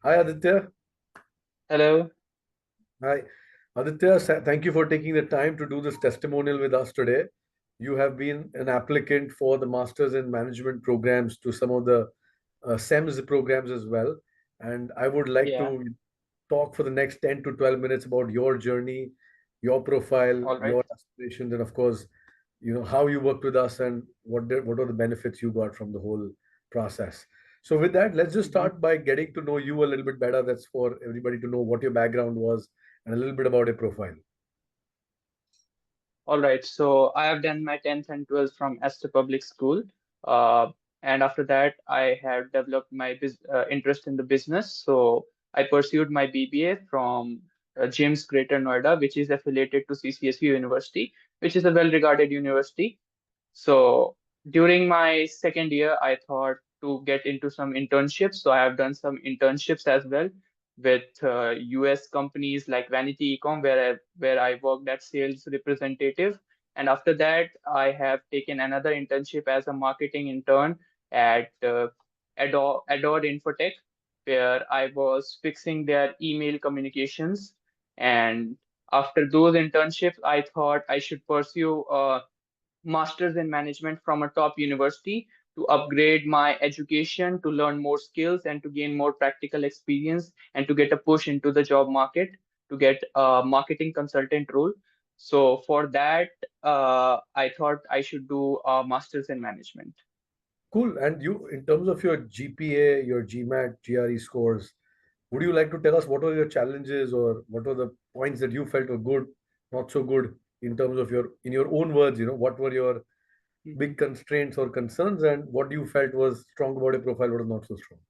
Hi, Aditya. Hello. Hi, Aditya. Thank you for taking the time to do this testimonial with us today. You have been an applicant for the Masters in Management programs to some of the CEMS programs as well. And I would like Yeah. to talk for the next 10 to 12 minutes about your journey, your profile, All right. your aspirations, and of course, how you worked with us and what are the benefits you got from the whole process. So with that, let's just Mhm. start by getting to know you a little bit better. That's for everybody to know what your background was and a little bit about your profile. All right. So I have done my 10th and 12th from Esther Public School. Uh, and after that, I have developed my interest in the business. So I pursued my BBA from GIMS Greater Noida, which is affiliated to CCSU University, which is a well-regarded university. So during my second year, I thought to get into some internships. So I have done some internships as well with US companies like Vanity Ecom, where I worked as sales representative. And after that, I have taken another internship as a marketing intern at Adore Infotech, where I was fixing their email communications. And after those internships, I thought I should pursue master's in management from a top university to upgrade my education, to learn more skills, and to gain more practical experience, and to get a push into the job market, to get a marketing consultant role. So for that, I thought I should do a master's in management. Cool. And you, in terms of your GPA, your GMAT, GRE scores, would you like to tell us what were your challenges or what were the points that you felt were good, not so good in terms of in your own words, what were your big constraints or concerns and what you felt was strong about your profile, what was not so strong?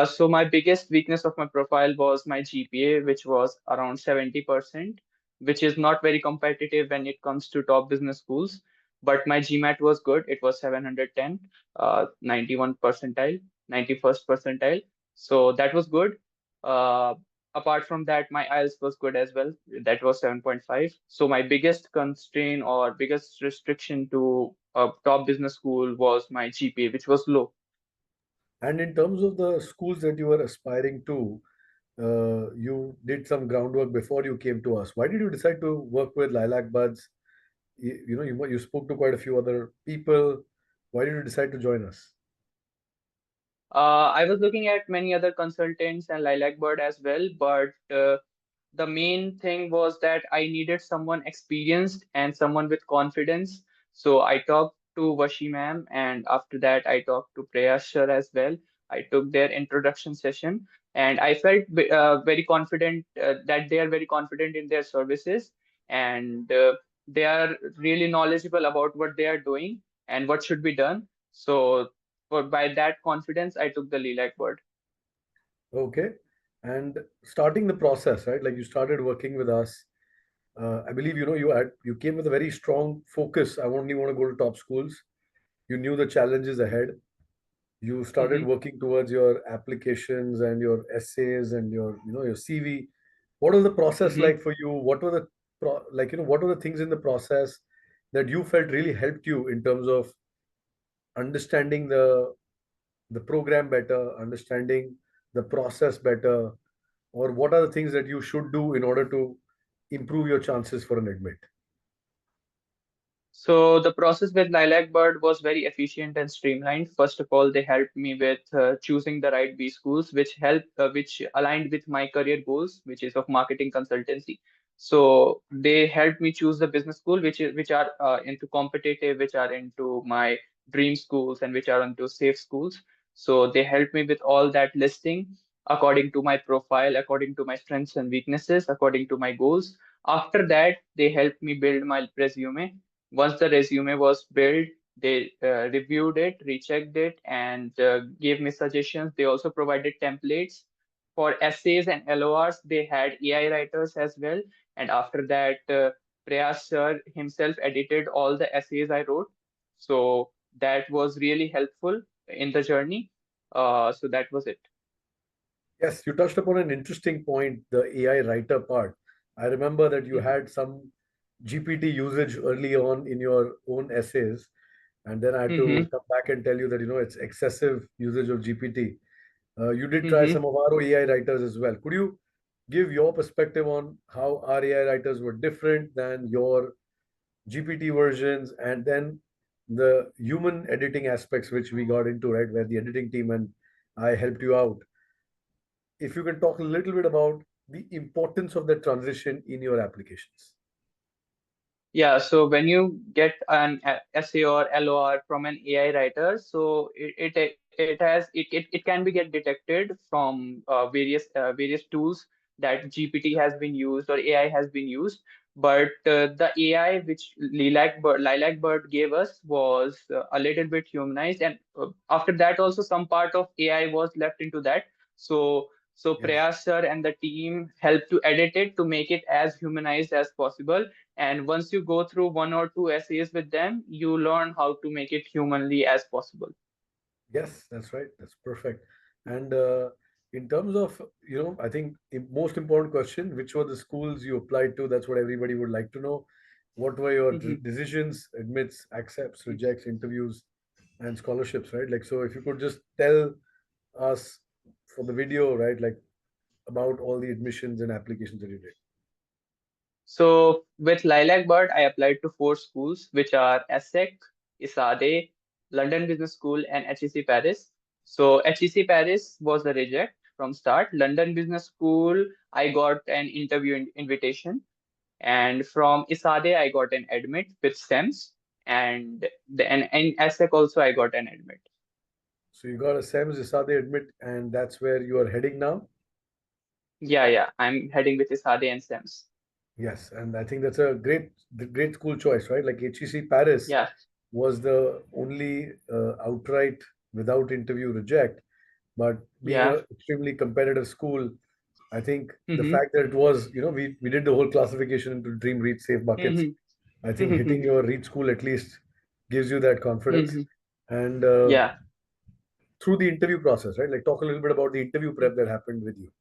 So my biggest weakness of my profile was my GPA, which was around 70%, which is not very competitive when it comes to top business schools. But my GMAT was good. It was 710, 91 percentile, 91st percentile. So that was good. Uh, Apart from that, my IELTS was good as well. That was 7.5. So my biggest constraint or biggest restriction to a top business school was my GPA, which was low. And in terms of the schools that you were aspiring to, you did some groundwork before you came to us. Why did you decide to work with Lilac Buds? You spoke to quite a few other people. Why did you decide to join us? I was looking at many other consultants and LilacBird as well, but the main thing was that I needed someone experienced and someone with confidence. So I talked to Vashi ma'am, and after that, I talked to Prayas sir as well. I took their introduction session, and I felt very confident that they are very confident in their services, and they are really knowledgeable about what they are doing and what should be done. So by that confidence, I took the Lilac word. Okay. And starting the process, right? Like you started working with us. I believe you came with a very strong focus. I only want to go to top schools. You knew the challenges ahead. You started Hmm. working towards your applications and your essays and your CV. What was the process Hmm. like for you? What were the what were the things in the process that you felt really helped you in terms of understanding the program better, understanding the process better, or what are the things that you should do in order to improve your chances for an admit? So the process with Lilac Bird was very efficient and streamlined. First of all, they helped me with choosing the right B schools, which aligned with my career goals, which is of marketing consultancy. So they helped me choose the business school, which are into competitive, which are into my dream schools, and which are into safe schools. So they helped me with all that listing according to my profile, according to my strengths and weaknesses, according to my goals. After that, they helped me build my resume. Once the resume was built, they reviewed it, rechecked it, and gave me suggestions. They also provided templates for essays and LORs. They had AI writers as well. And after that, Prayas sir himself edited all the essays I wrote. So that was really helpful in the journey. So that was it. Yes, you touched upon an interesting point, the AI writer part. I remember that you Mhm. had some GPT usage early on in your own essays, and then I had to Mhm. come back and tell you that it's excessive usage of GPT. You did try Mm-hmm. some of our AI writers as well. Could you give your perspective on how our AI writers were different than your GPT versions, and then the human editing aspects which we got into, right, where the editing team and I helped you out. If you can talk a little bit about the importance of the transition in your applications. Yeah, so when you get an essay or LOR from an AI writer, so it can be get detected from various tools that GPT has been used or AI has been used. But the AI which LilacBird gave us was a little bit humanized, and after that also some part of AI was left into that. So Yes. Prayas sir and the team helped to edit it to make it as humanized as possible, and once you go through one or two essays with them, you learn how to make it humanly as possible. Yes, that's right. That's perfect. And in terms of, I think the most important question, which were the schools you applied to? That's what everybody would like to know. What were your Mhm. decisions, admits, accepts, rejects, interviews, and scholarships, right? Like, so if you could just tell us for the video, right, like about all the admissions and applications that you did. So with Lilac Bird, I applied to four schools, which are ESSEC, ESADE, London Business School, and HEC Paris. So HEC Paris was a reject from start. London Business School, I got an interview invitation, and from ESADE, I got an admit with SEMS, and ESSEC also I got an admit. So you got a CEMS ISADE admit, and that's where you are heading now. Yeah, I'm heading with ESADE and SEMS. Yes, and I think that's a great school choice, right? Like HEC Paris Yeah. was the only outright without interview reject, but being Yeah. an extremely competitive school, I think the Mm-hmm. fact that it was, we did the whole classification into dream, reach, safe buckets. Mm-hmm. I think hitting your reach school at least gives you that confidence. Mm-hmm. And Yeah. through the interview process, right? Like talk a little bit about the interview prep that happened with you.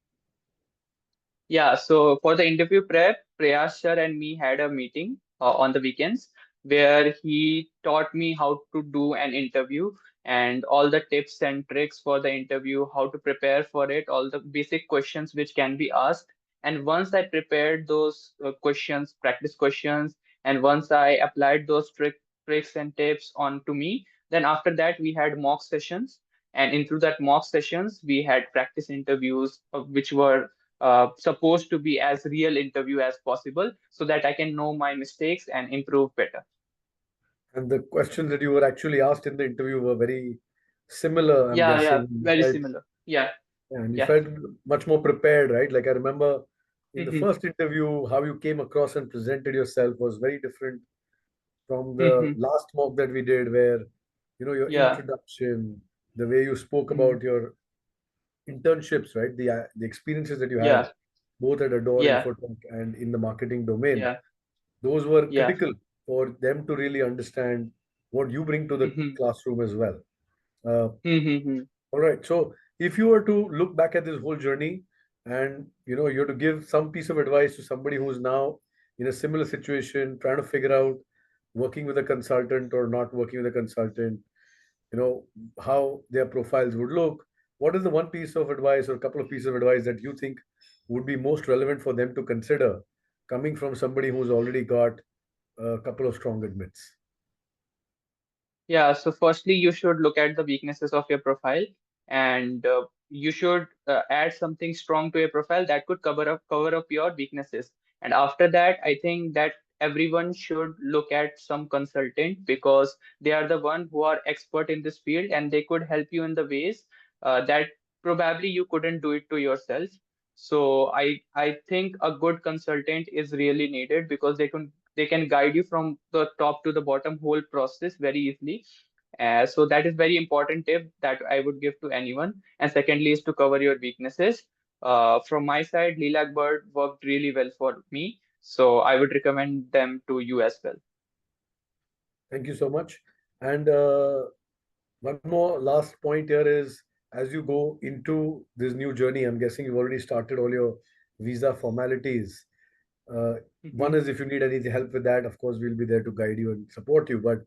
Yeah, so for the interview prep, Prayas sir and me had a meeting on the weekends where he taught me how to do an interview and all the tips and tricks for the interview, how to prepare for it, all the basic questions which can be asked. And once I prepared those questions, practice questions, and once I applied those tricks and tips onto me, then after that we had mock sessions. And into that mock sessions, we had practice interviews, which were supposed to be as real interview as possible so that I can know my mistakes and improve better. And the questions that you were actually asked in the interview were very similar, I'm Yeah, guessing. very similar. Yeah, And you yeah. felt much more prepared, right? Like I remember in the Mm-hmm, first interview, how you came across and presented yourself was very different from the mm-hmm, last mock that we did, where, your yeah, introduction, the way you spoke mm, about your internships, right? The experiences that you had yeah, both at Adore yeah, Infotech and in the marketing domain, yeah, those were yeah. critical for them to really understand what you bring to the Mm-hmm, classroom as well. Uh, mm-hmm, all right. So if you were to look back at this whole journey and you have to give some piece of advice to somebody who's now in a similar situation, trying to figure out working with a consultant or not working with a consultant, you know, how their profiles would look, what is the one piece of advice or a couple of pieces of advice that you think would be most relevant for them to consider coming from somebody who's already got a couple of strong admits? Yeah, so firstly, you should look at the weaknesses of your profile, and you should add something strong to your profile that could cover up your weaknesses. And after that, I think that everyone should look at some consultant because they are the one who are expert in this field and they could help you in the ways that probably you couldn't do it to yourself. So I think a good consultant is really needed because they can guide you from the top to the bottom whole process very easily. So that is very important tip that I would give to anyone. And secondly is to cover your weaknesses. From my side, Lilac Bird worked really well for me, so I would recommend them to you as well. Thank you so much. And one more last point here is as you go into this new journey, I'm guessing you've already started all your visa formalities. Uh, One Mhm. is if you need any help with that, of course, we'll be there to guide you and support you. But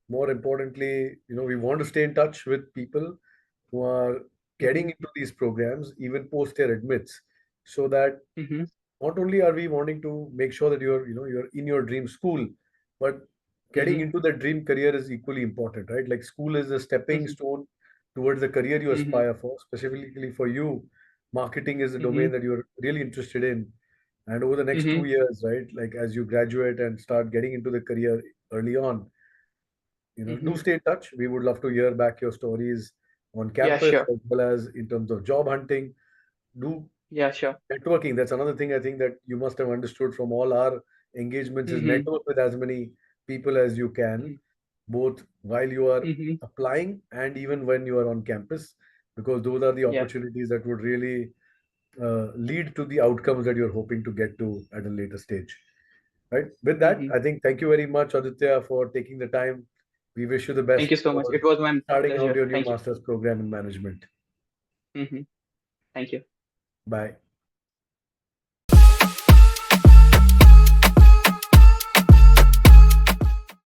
more importantly, we want to stay in touch with people who are getting Mm-hmm. into these programs even post their admits, so that Mm-hmm. not only are we wanting to make sure that you're in your dream school, but getting Mm-hmm. into the dream career is equally important, right? Like school is a stepping Mm-hmm. stone towards the career you Mm-hmm. aspire for. Specifically for you, marketing is a Mm-hmm. domain that you're really interested in. And over the next Mm-hmm. 2 years, right, like as you graduate and start getting into the career early on, do Mm-hmm. stay in touch. We would love to hear back your stories on Yeah, campus sure. as well as in terms of job hunting. Do Yeah, sure. networking. That's another thing I think that you must have understood from all our engagements is Mm-hmm. network with as many people as you can, both while you are Mm-hmm. applying and even when you are on campus, because those are the Yeah. opportunities that would really lead to the outcomes that you're hoping to get to at a later stage. Right. With that, Mm-hmm. I think thank you very much, Aditya, for taking the time. We wish you the Thank best you so much. for It was my starting out pleasure. your new Thank you. master's program in management. Mm-hmm. Thank you. Bye.